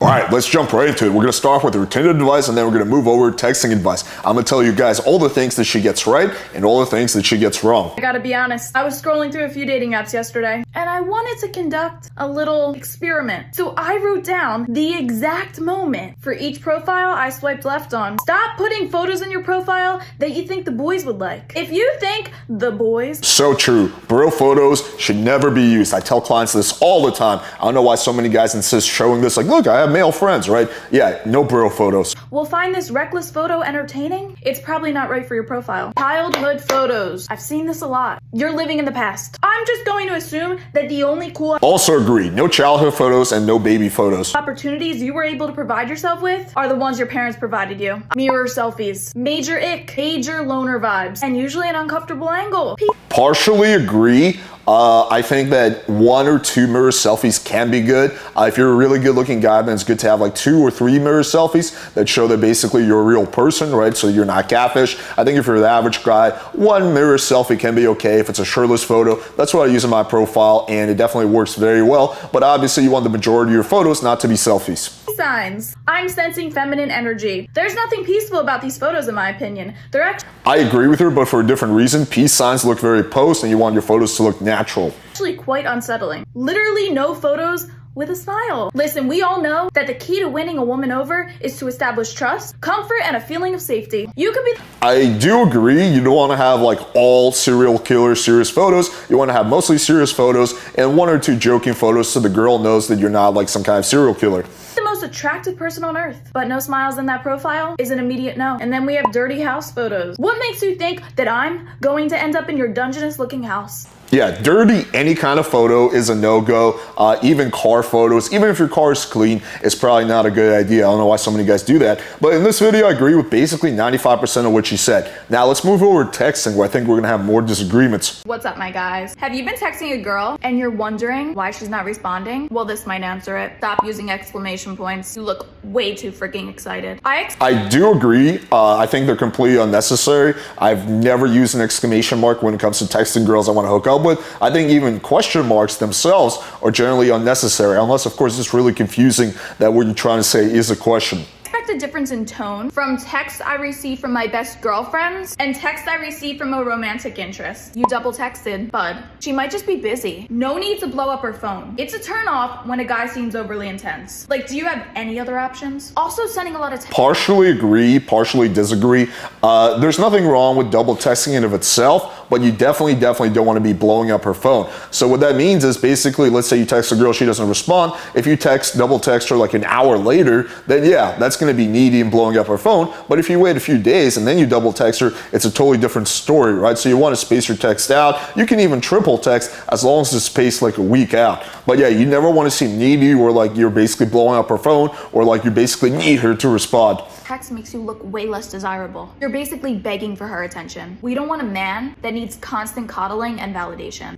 All right, let's jump right into it. We're going to start off with routine advice, and then we're going to move over to texting advice. I'm going to tell you guys all the things that she gets right and all the things that she gets wrong. I gotta be honest, I was scrolling through a few dating apps yesterday, and I wanted to conduct a little experiment. So I wrote down the exact moment for each profile I swiped left on. Stop putting photos in your profile that you think the boys would like. If you think the boys... So true. Bro photos should never be used. I tell clients this all the time. I don't know why so many guys insist showing this. Like, look, I have male friends, right? Yeah, no bro photos. Will find this reckless photo entertaining? It's probably not right for your profile. Childhood photos. I've seen this a lot. You're living in the past. I'm just going to assume that the only cool... Also agree. No childhood photos and no baby photos. Opportunities you were able to provide yourself with are the ones your parents provided you. Mirror selfies. Major ick. Major loner vibes. And usually an uncomfortable angle. Partially agree. I think that 1 or 2 mirror selfies can be good. If you're a really good looking guy, then it's good to have like 2 or 3 mirror selfies that show that basically you're a real person, right? So you're not catfish. I think if you're the average guy, 1 mirror selfie can be okay. If it's a shirtless photo, that's what I use in my profile, and it definitely works very well. But obviously you want the majority of your photos not to be selfies. Signs. I'm sensing feminine energy. There's nothing peaceful about these photos in my opinion. They're actually... I agree with her, but for a different reason. Peace signs look very posed, and you want your photos to look natural. Actually quite unsettling. Literally no photos with a smile. Listen, we all know that the key to winning a woman over is to establish trust, comfort, and a feeling of safety. You could be... I do agree. You don't want to have like all serial killer serious photos. You want to have mostly serious photos and 1 or 2 joking photos so the girl knows that you're not like some kind of serial killer. The most attractive person on earth, but no smiles in that profile is an immediate no. And then we have dirty house photos. What makes you think that I'm going to end up in your dungeness looking house? Yeah, dirty any kind of photo is a no-go. Even car photos, even if your car is clean, it's probably not a good idea. I don't know why so many guys do that. But in this video, I agree with basically 95% of what she said. Now let's move over to texting, where I think we're gonna have more disagreements. What's up, my guys? Have you been texting a girl and you're wondering why she's not responding? Well, this might answer it. Stop using exclamation points. You look way too freaking excited. I do agree. I think they're completely unnecessary. I've never used an exclamation mark when it comes to texting girls I want to hook up with. I think even question marks themselves are generally unnecessary, unless of course it's really confusing that what you're trying to say is a question. A difference in tone from texts I received from my best girlfriends and texts I received from a romantic interest. You double texted, bud. She might just be busy. No need to blow up her phone. It's a turn off when a guy seems overly intense. Like, do you have any other options? Also sending a lot of Partially agree, partially disagree. There's nothing wrong with double texting in of itself, but you definitely don't want to be blowing up her phone. So what that means is basically, let's say you text a girl, she doesn't respond. If you double text her like an hour later, then yeah, that's going to be needy and blowing up her phone. But if you wait a few days and then you double text her, it's a totally different story, right? So you want to space your text out. You can even triple text as long as it's spaced like a week out. But yeah, you never want to seem needy or like you're basically blowing up her phone or like you basically need her to respond. Text makes you look way less desirable. You're basically begging for her attention. We don't want a man that needs constant coddling and validation.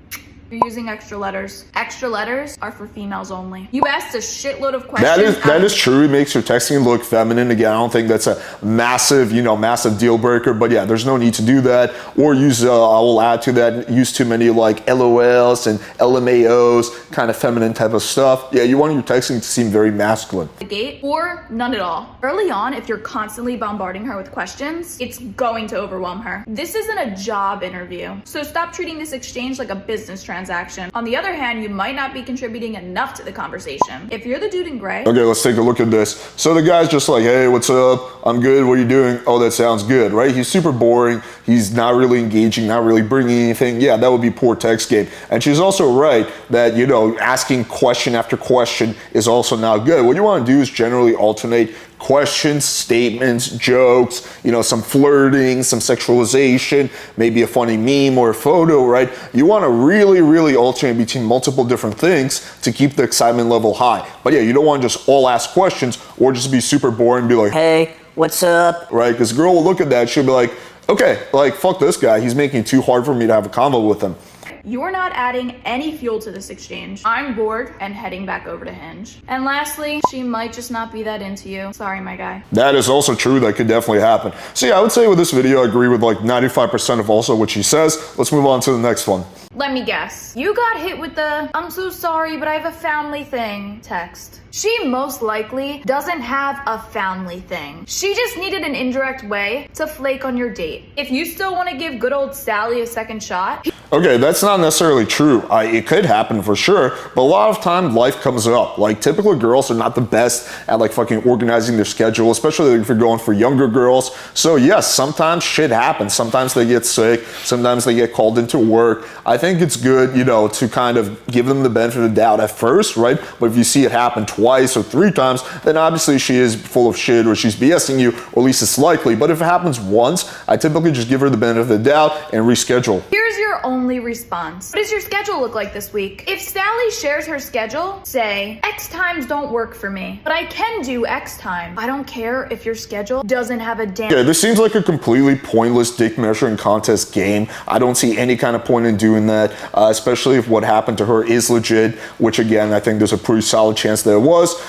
You're using extra letters. Extra letters are for females only. You asked a shitload of questions. That is true. It makes your texting look feminine. Again, I don't think that's a massive, massive deal breaker. But yeah, there's no need to do that. Or use, I will add to that, use too many like LOLs and LMAOs, kind of feminine type of stuff. Yeah, you want your texting to seem very masculine. The gate or none at all. Early on, if you're constantly bombarding her with questions, it's going to overwhelm her. This isn't a job interview. So stop treating this exchange like a business transaction. On the other hand, you might not be contributing enough to the conversation. If you're the dude in gray... Okay, let's take a look at this. So the guy's just like, hey, what's up? I'm good. What are you doing? Oh, that sounds good, right? He's super boring. He's not really engaging, not really bringing anything. Yeah, that would be poor text game. And she's also right that, asking question after question is also not good. What you want to do is generally alternate questions, statements, jokes, some flirting, some sexualization, maybe a funny meme or a photo, right? You want to really alternate between multiple different things to keep the excitement level high. But yeah, you don't want to just all ask questions or just be super boring and be like, hey, what's up? Right? Because a girl will look at that, she'll be like, okay, like, fuck this guy. He's making it too hard for me to have a convo with him. You're not adding any fuel to this exchange. I'm bored and heading back over to Hinge. And lastly, she might just not be that into you. Sorry, my guy. That is also true. That could definitely happen. So yeah, I would say with this video, I agree with like 95% of also what she says. Let's move on to the next one. Let me guess. You got hit with the "I'm so sorry, but I have a family thing" text. She most likely doesn't have a family thing. She just needed an indirect way to flake on your date. If you still want to give good old Sally a second shot. Okay, that's not necessarily true. It could happen for sure, but a lot of time life comes up. Like, typical girls are not the best at like fucking organizing their schedule, especially if you're going for younger girls. So yes, sometimes shit happens. Sometimes they get sick. Sometimes they get called into work. I think it's good, you know, to kind of give them the benefit of the doubt at first, right? But if you see it happen twice or 3 times, then obviously she is full of shit or she's BSing you, or at least it's likely. But if it happens once, I typically just give her the benefit of the doubt and reschedule. Here's your only response. What does your schedule look like this week? If Sally shares her schedule, say, X times don't work for me, but I can do X time. I don't care if your schedule doesn't have a damn. Yeah, this seems like a completely pointless dick measuring contest game. I don't see any kind of point in doing that, especially if what happened to her is legit, which again, I think there's a pretty solid chance that it was.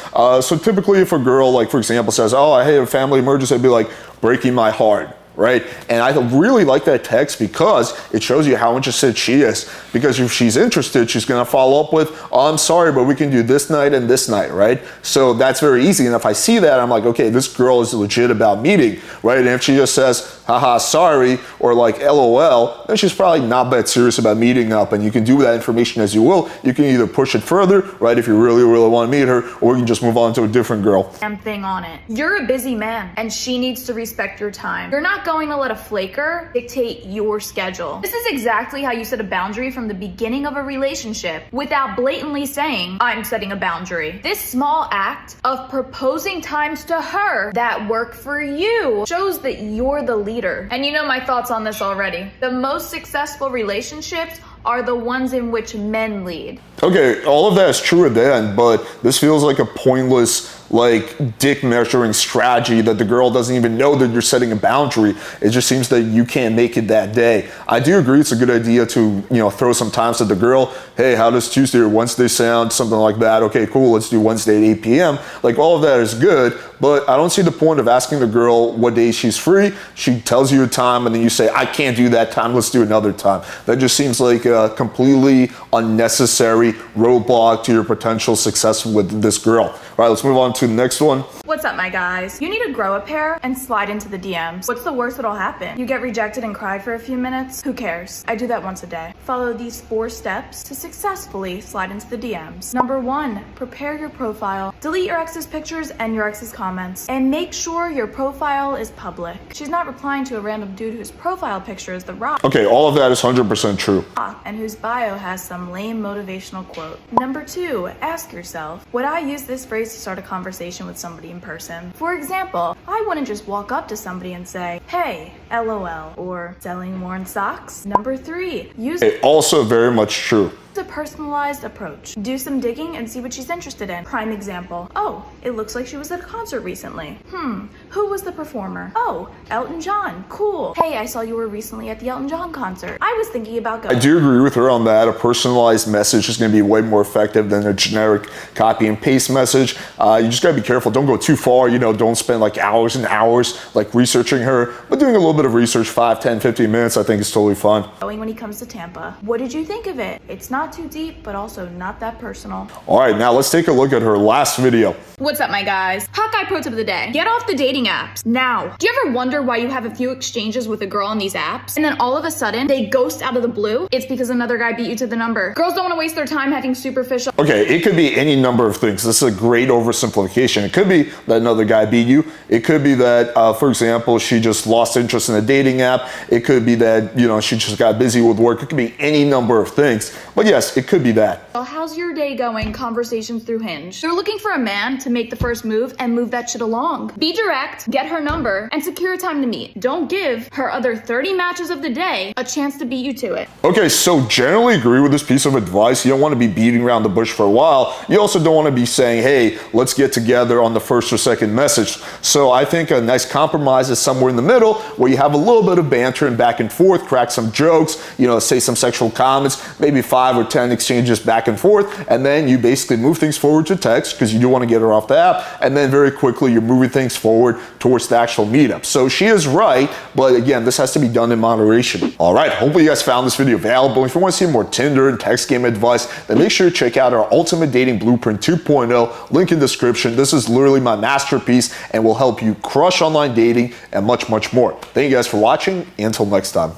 So typically if a girl, like for example, says, oh, I had a family emergency, I'd be like, breaking my heart. Right? And I really like that text because it shows you how interested she is. Because if she's interested, she's going to follow up with, oh, I'm sorry, but we can do this night and this night, right? So that's very easy. And if I see that, I'm like, okay, this girl is legit about meeting, right? And if she just says, haha, sorry, or like LOL, then she's probably not that serious about meeting up. And you can do that information as you will. You can either push it further, right, if you really, really want to meet her, or you can just move on to a different girl. Damn thing on it. You're a busy man, and she needs to respect your time. You're not going to let a flaker dictate your schedule. This is exactly how you set a boundary from the beginning of a relationship without blatantly saying, I'm setting a boundary. This small act of proposing times to her that work for you shows that you're the leader. And you know my thoughts on this already. The most successful relationships are the ones in which men lead. Okay, all of that is true at the end, but this feels like a pointless, like, dick measuring strategy that the girl doesn't even know that you're setting a boundary. It just seems that you can't make it that day. I do agree it's a good idea to, you know, throw some times at the girl. Hey, how does Tuesday or Wednesday sound? Something like that. Okay, cool, let's do Wednesday at 8 p.m. Like, all of that is good, but I don't see the point of asking the girl what day she's free. She tells you a time and then you say, I can't do that time, let's do another time. That just seems like a completely unnecessary roadblock to your potential success with this girl. All right, let's move on to the next one. What's up, my guys? You need to grow a pair and slide into the DMs. What's the worst that'll happen? You get rejected and cry for a few minutes? Who cares? I do that once a day. Follow these 4 steps to successfully slide into the DMs. Number 1, prepare your profile. Delete your ex's pictures and your ex's comments. And make sure your profile is public. She's not replying to a random dude whose profile picture is The Rock. Okay, all of that is 100% true. And whose bio has some lame motivational quote. Number 2, ask yourself, would I use this phrase to start a conversation with somebody in person? For example, I wouldn't just walk up to somebody and say, hey, LOL, or selling worn socks. Number 3, use Also very much true. a personalized approach. Do some digging and see what she's interested in. Prime example. Oh, it looks like she was at a concert recently. Who was the performer? Oh, Elton John. Cool. Hey, I saw you were recently at the Elton John concert. I was thinking about going. I do agree with her on that. A personalized message is going to be way more effective than a generic copy and paste message. You just got to be careful. Don't go too far. You know, don't spend like hours and hours like researching her, but doing a little bit of research, 5, 10, 15 minutes, I think is totally fine. When he comes to Tampa. What did you think of it? It's not too deep, but also not that personal. All right, now let's take a look at her last video. What's up, my guys? Hawkeye pro tip of the day. Get off the dating apps now. Do you ever wonder why you have a few exchanges with a girl on these apps and then all of a sudden they ghost out of the blue? It's because another guy beat you to the number. Girls don't want to waste their time having superficial. Okay, it could be any number of things. This is a great oversimplification. It could be that another guy beat you. It could be that, for example, she just lost interest in a dating app. It could be that, you know, she just got busy with work. It could be any number of things. But yes, it could be that. Well, how's your day going? Conversations through Hinge. They're looking for a man to make the first move and move that shit along. Be direct, get her number, and secure a time to meet. Don't give her other 30 matches of the day a chance to beat you to it. Okay, so generally agree with this piece of advice. You don't want to be beating around the bush for a while. You also don't want to be saying, hey, let's get together on the first or second message. So I think a nice compromise is somewhere in the middle where you have a little bit of banter and back and forth, crack some jokes, you know, say some sexual comments, maybe 5 or or 10 exchanges back and forth, and then you basically move things forward to text because you do want to get her off the app, and then very quickly you're moving things forward towards the actual meetup. So she is right, but again, this has to be done in moderation. All right, hopefully you guys found this video valuable. If you want to see more Tinder and text game advice, then make sure to check out our Ultimate Dating Blueprint 2.0, link in description. This is literally my masterpiece and will help you crush online dating and much, much more. Thank you guys for watching, and until next time.